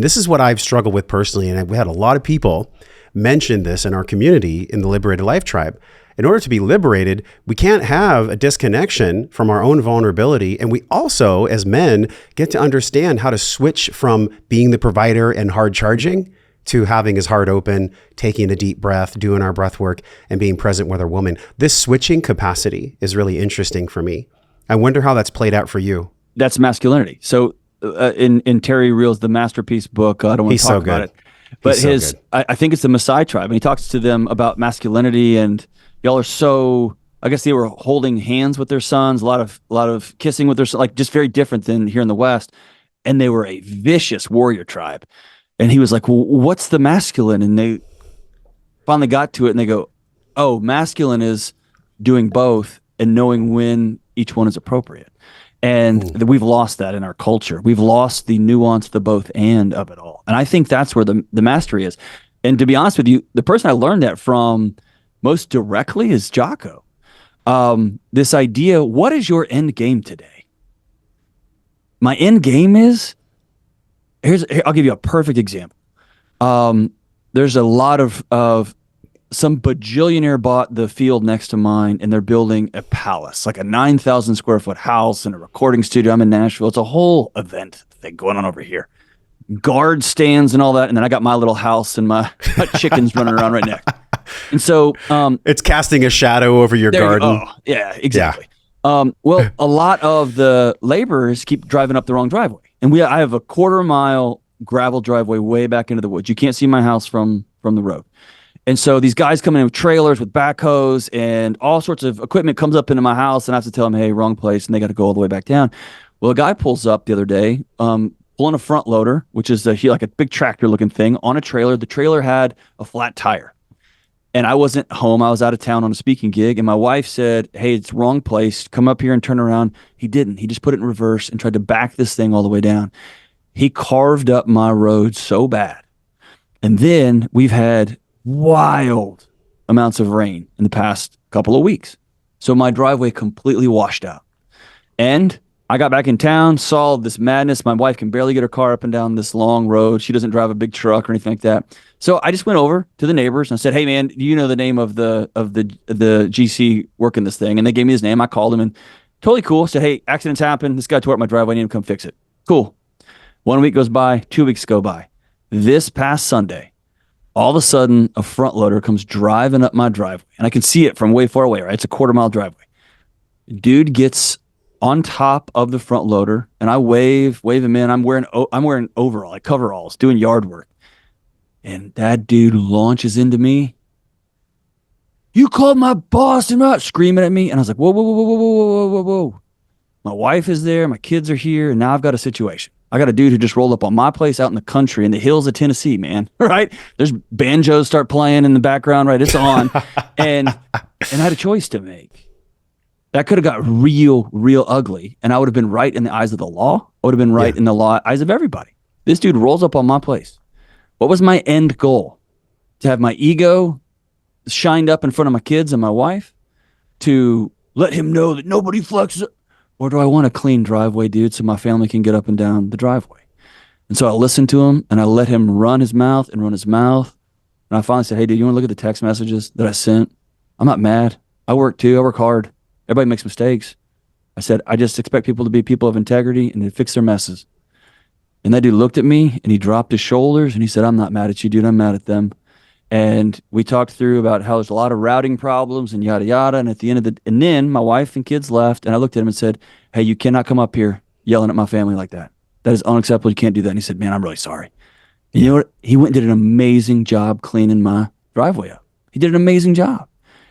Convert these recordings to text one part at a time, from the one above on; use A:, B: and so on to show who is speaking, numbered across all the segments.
A: this is what I've struggled with personally. And we had a lot of people mention this in our community in the Liberated Life Tribe. In order to be liberated, we can't have a disconnection from our own vulnerability. And we also, as men, get to understand how to switch from being the provider and hard charging to having his heart open, taking a deep breath, doing our breath work, and being present with our woman. This switching capacity is really interesting for me. I wonder how that's played out for you.
B: That's masculinity. So in Terry Reel's The Masterpiece book, I don't want to talk about it, but I think it's the Maasai tribe, and he talks to them about masculinity, and y'all are so, I guess they were holding hands with their sons, a lot of kissing with their sons, like just very different than here in the West. And they were a vicious warrior tribe. And he was like, well, what's the masculine? And they finally got to it, and they go, oh, masculine is doing both and knowing when each one is appropriate. And we've lost that in our culture. We've lost the nuance, the both and of it all. And I think that's where the mastery is. And to be honest with you, the person I learned that from most directly is Jocko. This idea, what is your end game today? My end game is, I'll give you a perfect example. There's a lot of some bajillionaire bought the field next to mine, and they're building a palace, like a 9,000 square foot house and a recording studio. I'm in Nashville. It's a whole event thing going on over here. Guard stands and all that. And then I got my little house and my chickens running around right next. And so
A: it's casting a shadow over your garden.
B: Yeah, exactly. Yeah. Well, a lot of the laborers keep driving up the wrong driveway. And I have a 1/4 mile gravel driveway way back into the woods. You can't see my house from the road. And so these guys come in with trailers with backhoes and all sorts of equipment comes up into my house, and I have to tell them, hey, wrong place, and they got to go all the way back down. Well, a guy pulls up the other day, pulling a front loader, which is like a big tractor looking thing on a trailer. The trailer had a flat tire. And I wasn't home. I was out of town on a speaking gig. And my wife said, hey, it's wrong place. Come up here and turn around. He didn't. He just put it in reverse and tried to back this thing all the way down. He carved up my road so bad. And then we've had wild amounts of rain in the past couple of weeks. So my driveway completely washed out. And I got back in town, saw this madness. My wife can barely get her car up and down this long road. She doesn't drive a big truck or anything like that. So I just went over to the neighbors and I said, hey man, do you know the name of the GC working this thing? And they gave me his name. I called him and totally cool. Said, hey, accidents happen. This guy tore up my driveway. I need him to come fix it. Cool. 1 week goes by, 2 weeks go by. This past Sunday, all of a sudden a front loader comes driving up my driveway, and I can see it from way far away, right? It's a 1/4 mile driveway. Dude gets on top of the front loader, and I wave him in. I'm wearing overall, like coveralls, doing yard work. And that dude launches into me. You called my boss and not screaming at me. And I was like, whoa, whoa, whoa, whoa, whoa, whoa, whoa, whoa. My wife is there. My kids are here. And now I've got a situation. I got a dude who just rolled up on my place out in the country in the hills of Tennessee, man. Right? There's banjos start playing in the background, right? It's on. and I had a choice to make. That could have got real, real ugly. And I would have been right in the eyes of the law. I would have been right in the eyes of everybody. This dude rolls up on my place. What was my end goal? To have my ego shined up in front of my kids and my wife? To let him know that nobody flexes? Or do I want a clean driveway, dude, so my family can get up and down the driveway? And so I listened to him, and I let him run his mouth. And I finally said, hey, dude, you want to look at the text messages that I sent? I'm not mad. I work too. I work hard. Everybody makes mistakes. I said, I just expect people to be people of integrity and to fix their messes. And that dude looked at me, and he dropped his shoulders, and he said, I'm not mad at you, dude. I'm mad at them. And we talked through about how there's a lot of routing problems and yada, yada. And at the end and then my wife and kids left, and I looked at him and said, hey, you cannot come up here yelling at my family like that. That is unacceptable. You can't do that. And he said, man, I'm really sorry. And you know what? He went and did an amazing job cleaning my driveway up. He did an amazing job.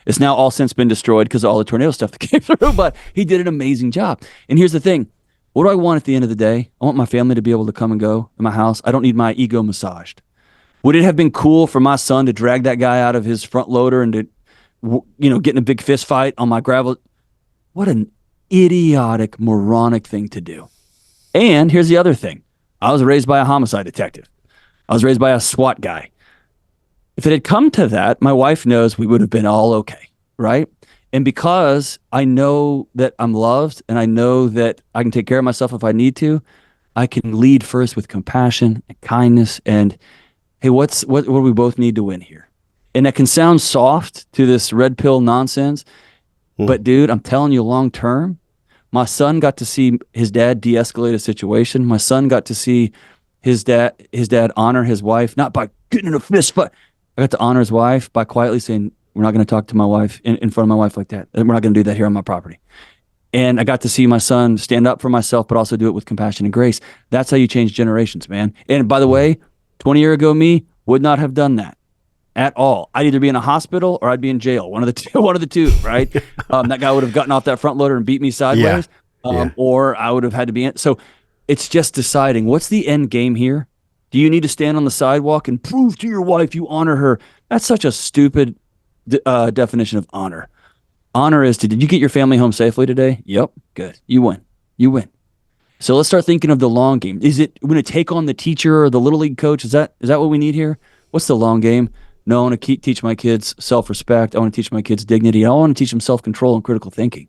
B: It's now all since been destroyed because of all the tornado stuff that came through, but he did an amazing job. And here's the thing. What do I want at the end of the day? I want my family to be able to come and go in my house. I don't need my ego massaged. Would it have been cool for my son to drag that guy out of his front loader and to, get in a big fist fight on my gravel? What an idiotic, moronic thing to do. And here's the other thing. I was raised by a homicide detective. I was raised by a SWAT guy. If it had come to that, my wife knows we would have been all okay, right? And because I know that I'm loved and I know that I can take care of myself if I need to, I can lead first with compassion and kindness and, hey, what do we both need to win here? And that can sound soft to this red pill nonsense, but dude, I'm telling you, long term, my son got to see his dad de-escalate a situation. My son got to see his dad honor his wife, not by getting in a fist fight. I got to honor his wife by quietly saying, we're not going to talk to my wife in front of my wife like that. We're not going to do that here on my property. And I got to see my son stand up for myself, but also do it with compassion and grace. That's how you change generations, man. And by the way, 20-year ago me would not have done that at all. I'd either be in a hospital or I'd be in jail. One of the two, right? That guy would have gotten off that front loader and beat me sideways, or I would have had to be in. So it's just deciding, what's the end game here? Do you need to stand on the sidewalk and prove to your wife you honor her? That's such a stupid definition of honor. Honor is did you get your family home safely today? Yep. Good. You win. So let's start thinking of the long game. Is it going to take on the teacher or the little league coach? Is that what we need here? What's the long game? No, I want to teach my kids self-respect. I want to teach my kids dignity. I want to teach them self-control and critical thinking.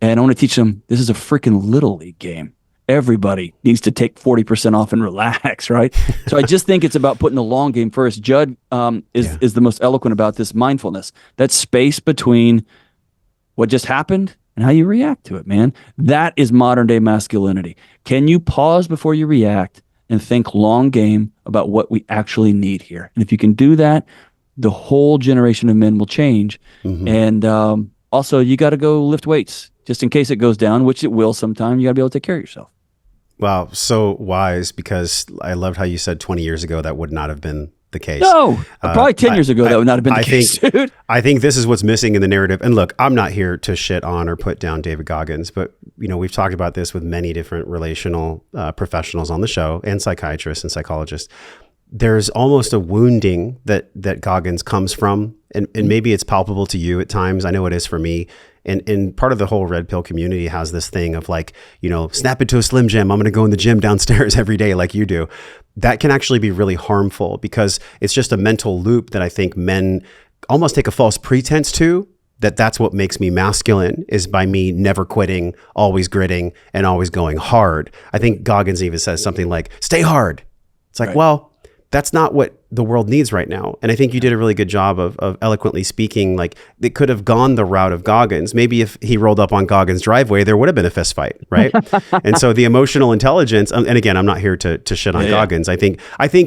B: And I want to teach them this is a freaking little league game. Everybody needs to take 40% off and relax, right? So I just think it's about putting the long game first. Judd is the most eloquent about this mindfulness. That space between what just happened and how you react to it, man. That is modern day masculinity. Can you pause before you react and think long game about what we actually need here? And if you can do that, the whole generation of men will change. And also, you got to go lift weights just in case it goes down, which it will sometime. You got to be able to take care of yourself.
A: Wow, so wise, because I loved how you said 20 years ago that would not have been the case.
B: No, probably 10 years ago that would not have been the case, dude.
A: I think this is what's missing in the narrative. And look, I'm not here to shit on or put down David Goggins, but we've talked about this with many different relational professionals on the show and psychiatrists and psychologists. There's almost a wounding that Goggins comes from, and maybe it's palpable to you at times. I know it is for me. And part of the whole red pill community has this thing of like, snap into a Slim Jim. I'm going to go in the gym downstairs every day like you do. That can actually be really harmful because it's just a mental loop that I think men almost take a false pretense to, that's what makes me masculine, is by me never quitting, always gritting, and always going hard. I think Goggins even says something like, stay hard. It's like, right. Well, that's not what the world needs right now. And I think you did a really good job of eloquently speaking. Like, it could have gone the route of Goggins. Maybe if he rolled up on Goggins' driveway, there would have been a fist fight, right? And so the emotional intelligence, and again, I'm not here to shit on Goggins. I think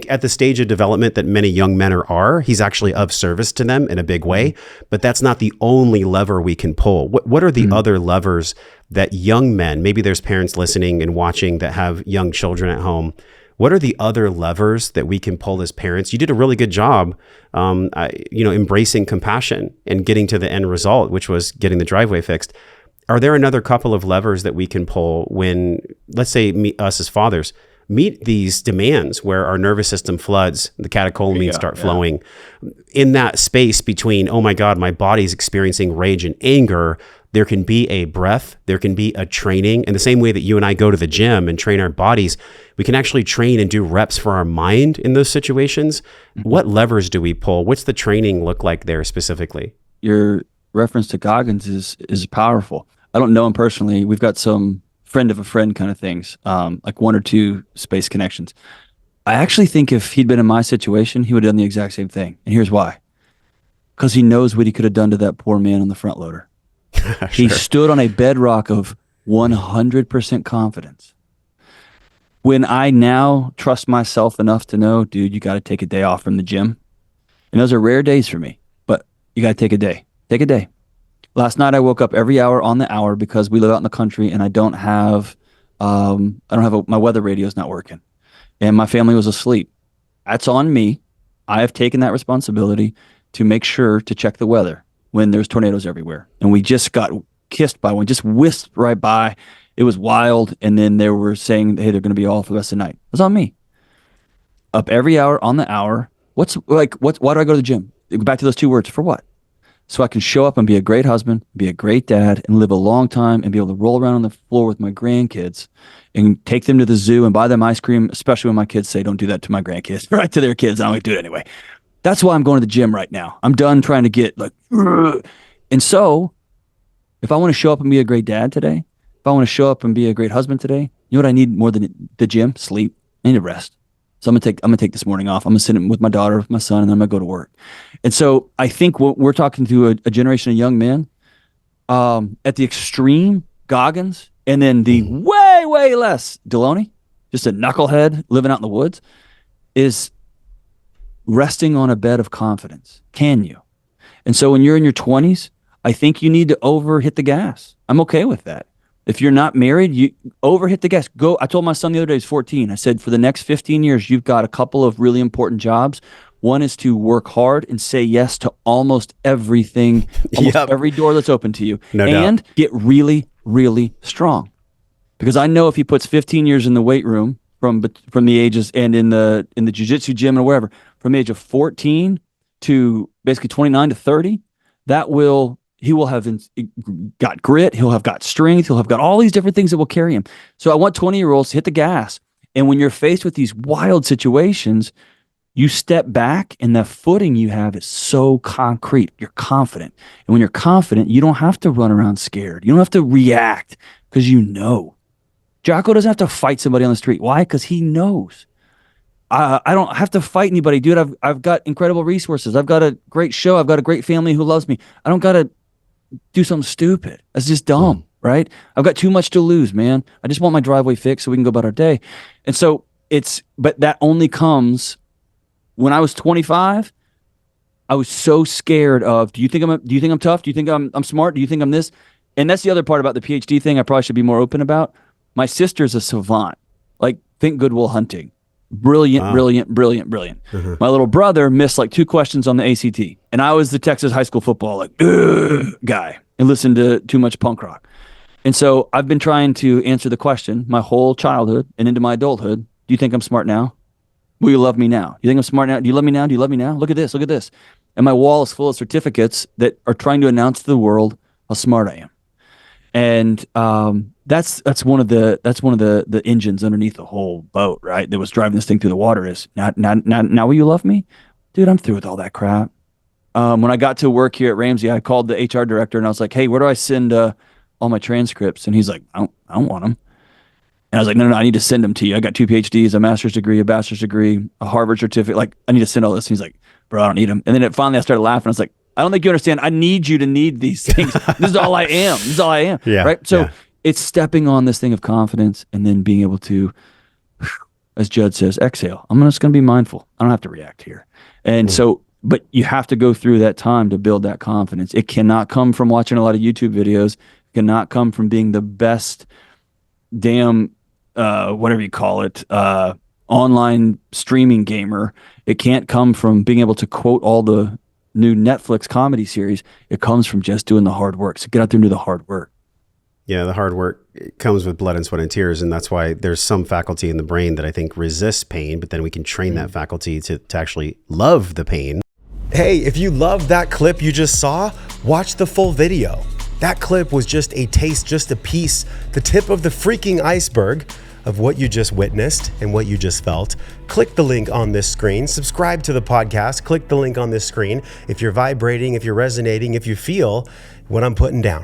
A: at the stage of development that many young men are, he's actually of service to them in a big way. But that's not the only lever we can pull. What are the other levers that young men, maybe there's parents listening and watching that have young children at home, what are the other levers that we can pull as parents? You did a really good job, embracing compassion and getting to the end result, which was getting the driveway fixed. Are there another couple of levers that we can pull when, let's say, us as fathers meet these demands where our nervous system floods, the catecholamines start flowing in that space between, oh my God, my body's experiencing rage and anger. There can be a breath, there can be a training. In the same way that you and I go to the gym and train our bodies, we can actually train and do reps for our mind in those situations. What levers do we pull? What's the training look like there specifically?
B: Your reference to Goggins is powerful. I don't know him personally. We've got some friend of a friend kind of things, like one or two space connections. I actually think if he'd been in my situation, he would have done the exact same thing. And here's why. Because he knows what he could have done to that poor man on the front loader. Sure. He stood on a bedrock of 100% confidence. When I now trust myself enough to know, dude, you got to take a day off from the gym. And those are rare days for me, but you got to take a day. Take a day. Last night I woke up every hour on the hour because we live out in the country and I don't have my weather radio is not working. And my family was asleep. That's on me. I have taken that responsibility to make sure to check the weather when there's tornadoes everywhere. And we just got kissed by one, just whisked right by. It was wild. And then they were saying, hey, they're going to be off for the rest of the night. It was on me. Up every hour on the hour. Why do I go to the gym? Back to those two words. For what? So I can show up and be a great husband, be a great dad, and live a long time and be able to roll around on the floor with my grandkids and take them to the zoo and buy them ice cream, especially when my kids say, don't do that to my grandkids, right? To their kids. I'm going to do it anyway. That's why I'm going to the gym right now. I'm done trying to get like, and so if I want to show up and be a great dad today, if I want to show up and be a great husband today, You know what I need more than the gym? Sleep. I need to rest. So I'm gonna take this morning off. I'm gonna sit with my daughter, with my son, and then I'm gonna go to work. And so I think what we're talking to a generation of young men at the extreme, Goggins, and then the way, way less, Delony, just a knucklehead living out in the woods, is resting on a bed of confidence. Can you? And so when you're in your 20s, I think you need to hit the gas. I'm okay with that. If you're not married, you hit the gas. Go. I told my son the other day, he's 14. I said, for the next 15 years, you've got a couple of really important jobs. One is to work hard and say yes to almost everything, every door that's open to you.
A: No doubt.
B: Get really, really strong. Because I know if he puts 15 years in the weight room from the ages and in the jiu-jitsu gym or wherever, from the age of 14 to basically 29 to 30, he will have got grit, he'll have got strength, he'll have got all these different things that will carry him. So I want 20-year-olds to hit the gas. And when you're faced with these wild situations, you step back and the footing you have is so concrete. You're confident. And when you're confident, you don't have to run around scared. You don't have to react because you know. Jocko doesn't have to fight somebody on the street. Why? Because he knows. I don't have to fight anybody, dude. I've got incredible resources. I've got a great show. I've got a great family who loves me. I don't got to do something stupid. That's just dumb, right? I've got too much to lose, man. I just want my driveway fixed so we can go about our day. And so but that only comes when I was 25. I was so scared of, do you think I'm tough? Do you think I'm smart? Do you think I'm this? And that's the other part about the PhD thing I probably should be more open about. My sister's a savant. Like, think Good Will Hunting. Brilliant. Mm-hmm. My little brother missed like 2 questions on the ACT. And I was the Texas high school football guy and listened to too much punk rock. And so I've been trying to answer the question my whole childhood and into my adulthood. Do you think I'm smart now? Will you love me now? Do you think I'm smart now? Do you love me now? Do you love me now? Look at this. Look at this. And my wall is full of certificates that are trying to announce to the world how smart I am. And that's one of the engines underneath the whole boat, right? That was driving this thing through the water is now will you love me? Dude, I'm through with all that crap. When I got to work here at Ramsey, I called the HR director and I was like, hey, where do I send all my transcripts? And he's like, I don't want them. And I was like, no, I need to send them to you. I got 2 PhDs, a master's degree, a bachelor's degree, a Harvard certificate. Like, I need to send all this. And he's like, bro, I don't need them. And then finally I started laughing. I was like, I don't think you understand. I need you to need these things. This is all I am. This is all I am. Yeah, right. So it's stepping on this thing of confidence and then being able to, as Judd says, exhale. I'm just going to be mindful. I don't have to react here. And so, but you have to go through that time to build that confidence. It cannot come from watching a lot of YouTube videos. It cannot come from being the best damn, whatever you call it, online streaming gamer. It can't come from being able to quote all the new Netflix comedy series. It comes from just doing the hard work. So get out there and do the hard work.
A: Yeah, the hard work comes with blood and sweat and tears, and that's why there's some faculty in the brain that I think resists pain, but then we can train that faculty to actually love the pain. Hey, if you loved that clip you just saw, watch the full video. That clip was just a taste, just a piece, the tip of the freaking iceberg of what you just witnessed and what you just felt. Click the link on this screen, subscribe to the podcast, click the link on this screen if you're vibrating, if you're resonating, if you feel what I'm putting down.